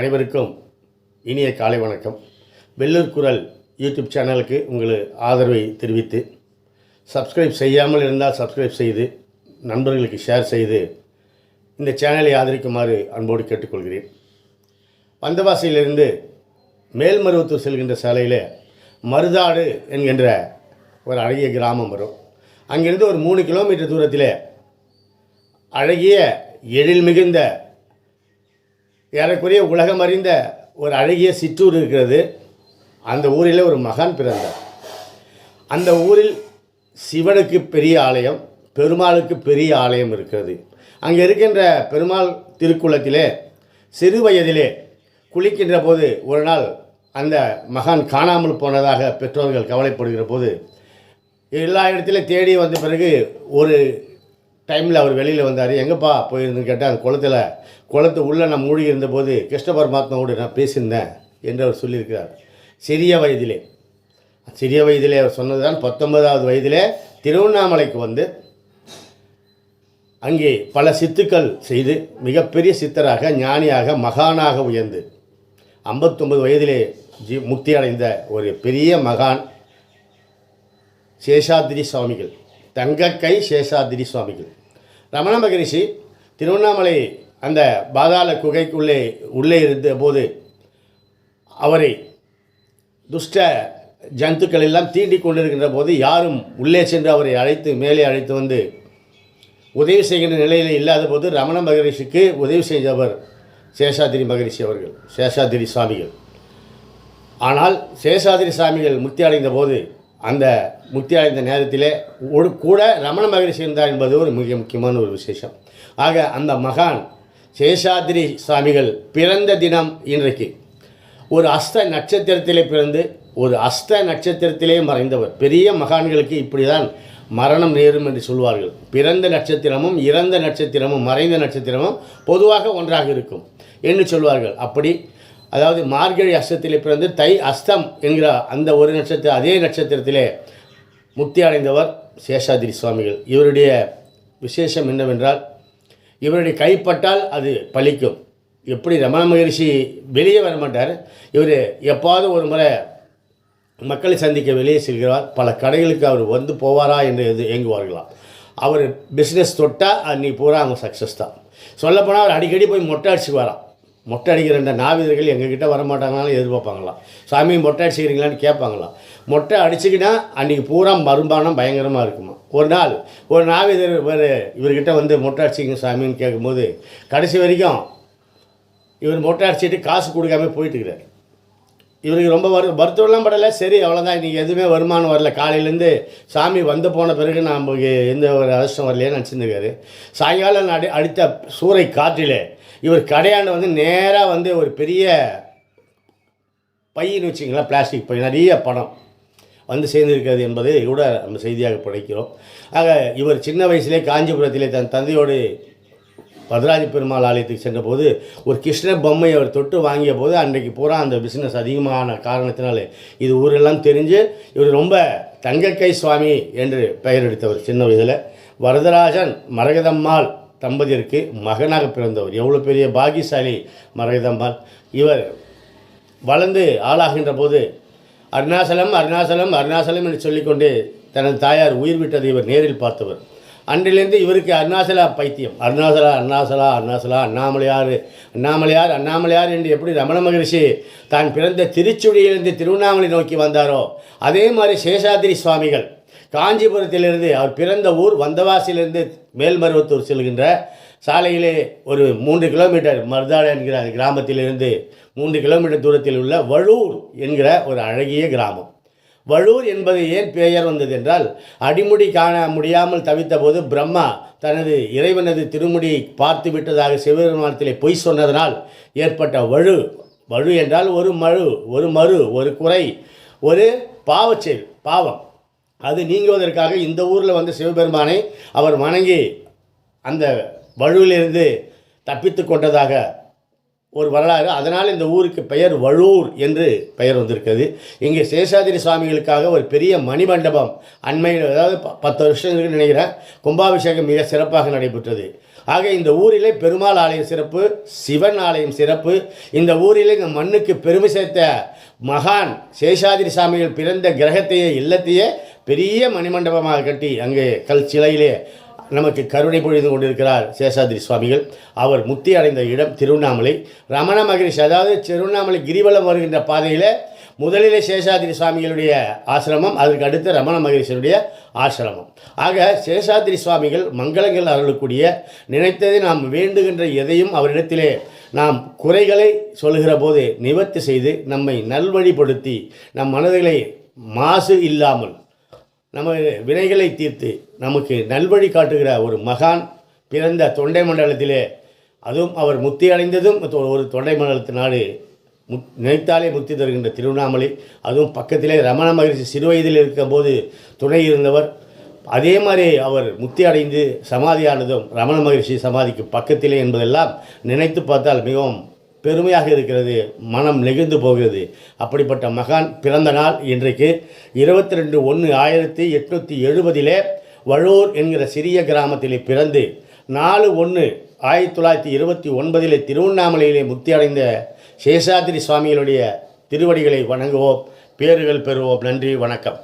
அனைவருக்கும் இனிய காலை வணக்கம். வெள்ளூர் குரல் யூடியூப் சேனலுக்கு உங்கள் ஆதரவை தெரிவித்து, சப்ஸ்கிரைப் செய்யாமல் இருந்தால் சப்ஸ்கிரைப் செய்து நண்பர்களுக்கு ஷேர் செய்து இந்த சேனலை ஆதரிக்குமாறு அன்போடு கேட்டுக்கொள்கிறேன். வந்தவாசியிலிருந்து மேல்மருவத்தூர் செல்கின்ற சாலையில் மருதாடு என்கின்ற ஒரு அழகிய கிராமம் வரும். அங்கிருந்து ஒரு 3 கிலோமீட்டர் தூரத்தில் அழகிய எழில் மிகுந்த ஏறக்குறைய உலகம் அறிந்த ஒரு அழகிய சிற்றூர் இருக்கிறது. அந்த ஊரில் ஒரு மகான் பிறந்தார். அந்த ஊரில் சிவனுக்கு பெரிய ஆலயம், பெருமாளுக்கு பெரிய ஆலயம் இருக்கிறது. அங்கே இருக்கின்ற பெருமாள் திருக்குளத்திலே சிறு வயதிலே குளிக்கின்ற போது ஒரு நாள் அந்த மகான் காணாமல் போனதாக பெற்றோர்கள் கவலைப்படுகிற போது எல்லா இடத்துலையும் தேடி வந்த பிறகு ஒரு டைமில் அவர் வெளியில் வந்தார். எங்கேப்பா போயிருந்துன்னு கேட்டால் அந்த குளத்து உள்ளே நான் மூழ்கி இருந்தபோது கிருஷ்ண பரமாத்மாவோடு நான் பேசியிருந்தேன் என்று அவர் சொல்லியிருக்கிறார். சிறிய வயதிலே அவர் சொன்னதுதான் 19வது வயதிலே திருவண்ணாமலைக்கு வந்து அங்கே பல சித்துக்கள் செய்து மிகப்பெரிய சித்தராக, ஞானியாக, மகானாக உயர்ந்து 59 வயதிலே முக்தி அடைந்த ஒரு பெரிய மகான் சேஷாத்ரி சுவாமிகள், தங்கக்கை சேஷாத்ரி சுவாமிகள். ரமண மகரிஷி திருவண்ணாமலை அந்த பாதாள குகைக்குள்ளே இருந்த போது அவரை துஷ்ட ஜந்துக்கள் எல்லாம் தீண்டிக் கொண்டிருக்கின்ற போது யாரும் உள்ளே சென்று அவரை மேலே அழைத்து வந்து உதவி செய்கின்ற நிலையில் இல்லாத போது ரமண மகரிஷிக்கு உதவி செய்தவர் சேஷாத்ரி மகரிஷி அவர்கள், சேஷாத்ரி சுவாமிகள். ஆனால் சேஷாத்ரி சுவாமிகள் முக்தி அடைந்த போது அந்த முக்தி அடைந்த நேரத்திலே கூட ரமண மகரிஷி இருந்தார் என்பது ஒரு மிக முக்கியமான ஒரு விசேஷம். ஆக அந்த மகான் சேஷாத்ரி சுவாமிகள் பிறந்த தினம் இன்றைக்கு ஒரு அஸ்த நட்சத்திரத்திலே பிறந்து ஒரு அஸ்த நட்சத்திரத்திலே மறைந்தவர். பெரிய மகான்களுக்கு இப்படி தான் மரணம் நேரும் என்று சொல்வார்கள். பிறந்த நட்சத்திரமும் இறந்த நட்சத்திரமும் மறைந்த நட்சத்திரமும் பொதுவாக ஒன்றாக இருக்கும் என்று சொல்வார்கள். அப்படி அதாவது மார்கழி அஸ்தத்திலே பிறந்து தை அஸ்தம் என்கிற அந்த ஒரு நட்சத்திரம், அதே நட்சத்திரத்திலே முக்தி அடைந்தவர் சேஷாத்ரி சுவாமிகள். இவருடைய விசேஷம் என்னவென்றால், இவருடைய கைப்பட்டால் அது பலிக்கும். எப்படி ரமண மகரிஷி வெளியே வர மாட்டார், இவர் எப்பாவது ஒரு முறை மக்களை சந்திக்க வெளியே செல்கிறார். பல கடைகளுக்கு அவர் வந்து போவாரா என்று ஏங்குவார்களாம். அவர் பிஸ்னஸ் தொட்டால் அன்றைக்கி பூரா அவங்க சக்ஸஸ் தான். சொல்லப்போனால் அவர் அடிக்கடி போய் மொட்டை அடிச்சுக்குவாராம். மொட்டை அடிக்கிற 2 நாவிதர்கள் எங்ககிட்ட வரமாட்டாங்கனாலும் எதிர்பார்ப்பாங்களாம். சாமி மொட்டை அடிச்சுக்கிறீங்களான்னு கேட்பாங்களாம். மொட்டை அடிச்சுக்கினா அன்றைக்கி பூரா மரும்பானம் பயங்கரமாக இருக்குமா. ஒரு நாவிதர் இவர்கிட்ட வந்து மொட்டை அடிச்சிங்க சாமின்னு கேட்கும்போது கடைசி வரைக்கும் இவர் மொட்டை அடிச்சுட்டு காசு கொடுக்காம போயிட்டுருக்கிறார். இவருக்கு ரொம்ப வருத்தம்லாம் படலை. சரி, அவ்வளோதான், இன்றைக்கி எதுவுமே வருமானம் வரல. காலையிலேருந்து சாமி வந்து போன பிறகு நமக்கு எந்த ஒரு அதிர்ஷ்டம் வரலையேன்னு நினச்சிருந்துருக்காரு. சாயங்காலம் அடித்த சூறை காற்றிலே இவர் கடையாண்டு வந்து நேராக வந்து ஒரு பெரிய பையின்னு வச்சிங்களா, பிளாஸ்டிக் பை, நிறைய பணம் வந்து சேர்ந்திருக்கிறது என்பதை கூட நம்ம செய்தியாக படிக்கிறோம். ஆக இவர் சின்ன வயசுலே காஞ்சிபுரத்திலே தன் தந்தையோடு பத்ராஜி பெருமாள் ஆலயத்துக்கு சென்றபோது ஒரு கிருஷ்ண பொம்மை அவர் தொட்டு வாங்கிய போது அன்றைக்கு பூரா அந்த பிஸ்னஸ் அதிகமான காரணத்தினாலே இது ஊரெல்லாம் தெரிஞ்சு இவர் ரொம்ப தங்கக்கை சுவாமி என்று பெயர் எடுத்தவர். சின்ன வயதில் வரதராஜன் மரகதம்மாள் தம்பதியருக்கு மகனாக பிறந்தவர். எவ்வளோ பெரிய பாகியசாலி மரகதம்மாள். இவர் வளர்ந்து ஆளாகின்ற போது அருணாசலம் அருணாசலம் அருணாசலம் என்று சொல்லிக்கொண்டு தனது தாயார் உயிர் விட்டதை இவர் நேரில் பார்த்தவர். அன்றிலிருந்து இவருக்கு அருணாசலா பைத்தியம். அருணாசலா அருணாசலா அருணாசலா அண்ணாமலையார் அண்ணாமலையார் அண்ணாமலையார் என்று எப்படி ரமண மகரிஷி தான் பிறந்த திருச்சுழியிலிருந்து திருவண்ணாமலை நோக்கி வந்தாரோ அதே மாதிரி சேஷாத்ரி சுவாமிகள் காஞ்சிபுரத்திலிருந்து அவர் பிறந்த ஊர் வந்தவாசியிலிருந்து மேல்மருவத்தூர் செல்கின்ற சாலையிலே ஒரு 3 கிலோமீட்டர் மருதாடு என்கிற கிராமத்திலிருந்து 3 கிலோமீட்டர் தூரத்தில் உள்ள வழூர் என்கிற ஒரு அழகிய கிராமம். வழூர் என்பது ஏன் பெயர் வந்தது என்றால், அடிமுடி காண முடியாமல் தவித்த போது பிரம்மா தனது இறைவனது திருமுடியை பார்த்து விட்டதாக சிவபெருமானத்திலே பொய் சொன்னதனால் ஏற்பட்ட வழு என்றால் ஒரு மறு ஒரு குறை, ஒரு பாவச்செயல், பாவம். அது நீங்குவதற்காக இந்த ஊரில் வந்து சிவபெருமானை அவர் வணங்கி அந்த வழுவிலிருந்து தப்பித்து கொண்டதாக ஒரு வரலாறு. அதனால் இந்த ஊருக்கு பெயர் வழூர் என்று பெயர் வந்திருக்கிறது. இங்கே சேஷாதிரி சுவாமிகளுக்காக ஒரு பெரிய மணிமண்டபம் அண்மையில், அதாவது 10 வருஷங்களுக்கு நினைக்கிறேன், கும்பாபிஷேகம் மிக சிறப்பாக நடைபெற்றது. ஆக இந்த ஊரிலே பெருமாள் ஆலயம் சிறப்பு, சிவன் ஆலயம் சிறப்பு. இந்த ஊரிலே இந்த மண்ணுக்கு பெருமை சேர்த்த மகான் சேஷாதிரி சுவாமிகள் பிறந்த கிரகத்தையே, இல்லத்தையே பெரிய மணிமண்டபமாக கட்டி அங்கே கல் சிலையிலே நமக்கு கருணை பொழிந்து கொண்டிருக்கிறார் சேஷாதிரி சுவாமிகள். அவர் முக்தி அடைந்த இடம் திருவண்ணாமலை. ரமண மகரிஷி, அதாவது திருவண்ணாமலை கிரிவலம் வருகின்ற பாதையில் முதலிலே சேஷாதிரி சுவாமிகளுடைய ஆசிரமம், அதற்கு அடுத்து ரமண மகரிஷியுடைய ஆசிரமம். ஆக சேஷாதிரி சுவாமிகள் மங்களங்கள் அருளக்கூடிய, நினைத்ததை நாம் வேண்டுகின்ற எதையும் அவரிடத்திலே நாம் குறைகளை சொல்லுகிற போது நிவர்த்தி செய்து நம்மை நல்வழிப்படுத்தி நம் மனதிலே மாசு இல்லாமல் நம்ம வினைகளை தீர்த்து நமக்கு நல்வழி காட்டுகிற ஒரு மகான் பிறந்த தொண்டை மண்டலத்திலே, அதுவும் அவர் முக்தி அடைந்ததும் ஒரு தொண்டை மண்டலத்து நாடு, நினைத்தாலே முக்தி தருகின்ற திருவண்ணாமலை. அதுவும் பக்கத்திலே ரமண மகரிஷி சிறு வயதில் இருக்கும்போது துணை இருந்தவர். அதே மாதிரி அவர் முக்தி அடைந்து சமாதியானதும் ரமண மகரிஷி சமாதிக்கு பக்கத்திலே என்பதெல்லாம் நினைத்து பார்த்தால் மிகவும் பெருமையாக இருக்கிறது, மனம் நெகிழ்ந்து போகிறது. அப்படிப்பட்ட மகான் பிறந்த நாள் இன்றைக்கு 22/1/1870 வழூர் என்கிற சிறிய கிராமத்திலே பிறந்து 4/1/1929 திருவண்ணாமலையிலே முக்தி அடைந்த சேஷாதிரி சுவாமிகளுடைய திருவடிகளை வணங்குவோம், பேறுகள் பெறுவோம். நன்றி, வணக்கம்.